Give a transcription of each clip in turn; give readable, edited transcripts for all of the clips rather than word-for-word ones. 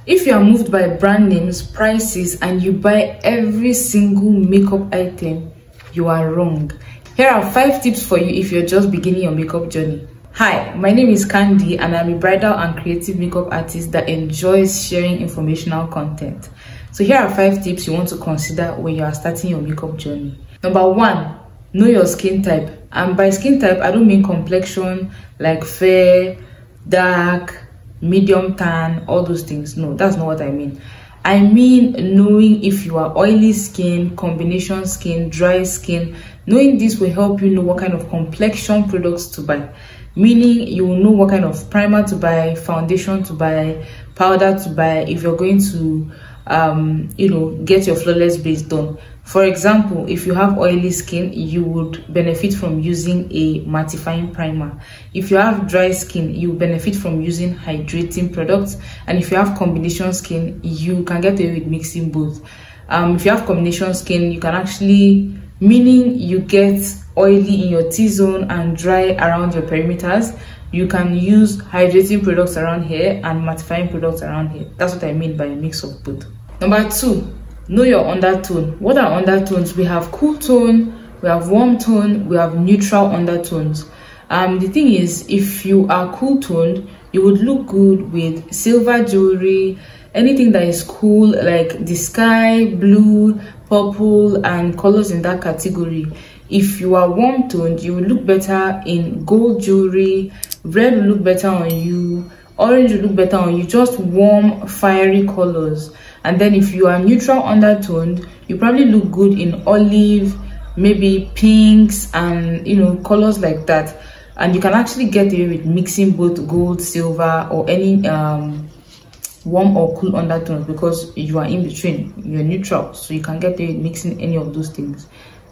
If you are moved by brand names, prices, and you buy every single makeup item, you are wrong. Here are 5 tips for you if you're just beginning your makeup journey. Hi, my name is Candy and I'm a bridal and creative makeup artist that enjoys sharing informational content. So here are 5 tips you want to consider when you are starting your makeup journey. Number 1, know your skin type. And by skin type, I don't mean complexion like fair, dark, medium tan, all those things. No, that's not what I mean. I mean knowing if you are oily skin, combination skin, dry skin. Knowing this will help you know what kind of complexion products to buy. Meaning you will know what kind of primer to buy, foundation to buy, powder to buy if you're going to get your flawless base done. For example, if you have oily skin, you would benefit from using a mattifying primer. If you have dry skin, you benefit from using hydrating products. And if you have combination skin, you can get away with mixing both. If you have combination skin, you can actually, meaning you get oily in your T-zone and dry around your perimeters, you can use hydrating products around here and mattifying products around here. That's what I mean by a mix of both. Number 2, know your undertone. What are undertones? We have cool tone, we have warm tone, we have neutral undertones. The thing is, if you are cool toned, you would look good with silver jewelry, anything that is cool like the sky, blue, purple, and colors in that category. If you are warm toned, you will look better in gold jewelry, red will look better on you, orange will look better on you, just warm, fiery colors. And then if you are neutral undertoned, you probably look good in olive, maybe pinks, and colors like that. And you can actually get away with mixing both gold, silver, or any warm or cool undertones because you are in between, you're neutral, so you can get away with mixing any of those things.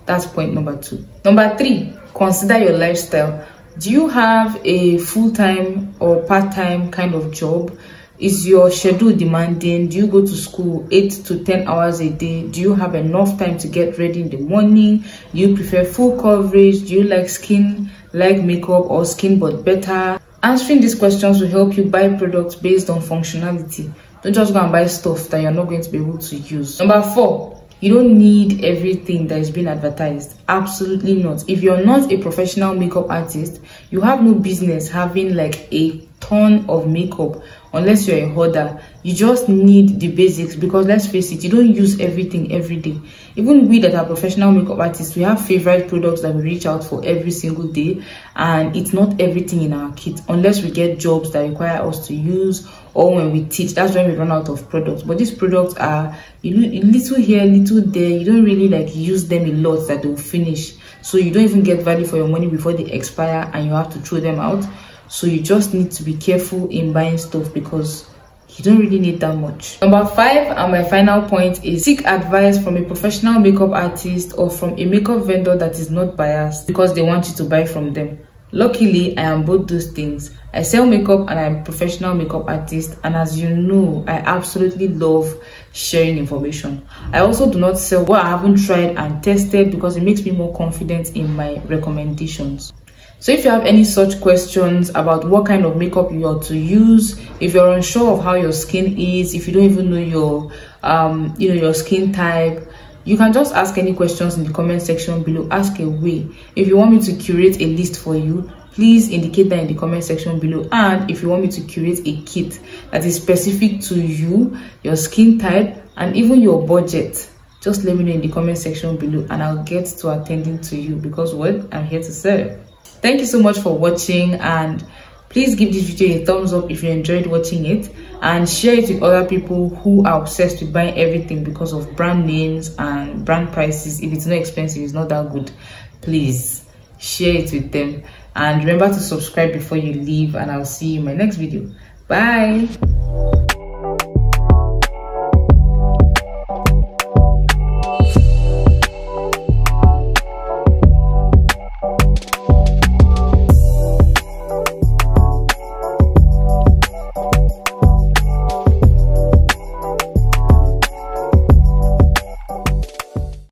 That's point number 2. Number 3, consider your lifestyle. Do you have a full-time or part-time kind of job? Is your schedule demanding? Do you go to school 8 to 10 hours a day? Do you have enough time to get ready in the morning? Do you prefer full coverage? Do you like skin like makeup or skin but better? Answering these questions will help you buy products based on functionality. Don't just go and buy stuff that you're not going to be able to use. Number 4, you don't need everything that is being advertised. Absolutely not. If you're not a professional makeup artist, you have no business having like a ton of makeup unless you're a hoarder. You just need the basics because let's face it, you don't use everything every day. Even we that are professional makeup artists, we have favorite products that we reach out for every single day, and it's not everything in our kit unless we get jobs that require us to use, or when we teach, that's when we run out of products. But these products are little here, little there. You don't really like use them a lot that they'll finish, so you don't even get value for your money before they expire and you have to throw them out. So you just need to be careful in buying stuff because you don't really need that much. Number 5, and my final point, is seek advice from a professional makeup artist or from a makeup vendor that is not biased because they want you to buy from them. Luckily, I am both those things. I sell makeup and I'm a professional makeup artist, and as you know, I absolutely love sharing information. I also do not sell what I haven't tried and tested because it makes me more confident in my recommendations. So if you have any such questions about what kind of makeup you are to use, if you're unsure of how your skin is, if you don't even know your your skin type, you can just ask any questions in the comment section below. Ask away. If you want me to curate a list for you, please indicate that in the comment section below. And if you want me to curate a kit that is specific to you, your skin type, and even your budget, just let me know in the comment section below and I'll get to attending to you because what? I'm here to serve. Thank you so much for watching, and please give this video a thumbs up if you enjoyed watching it, and share it with other people who are obsessed with buying everything because of brand names and brand prices. If it's not expensive, it's not that good. Please share it with them, and remember to subscribe before you leave, and I'll see you in my next video. Bye.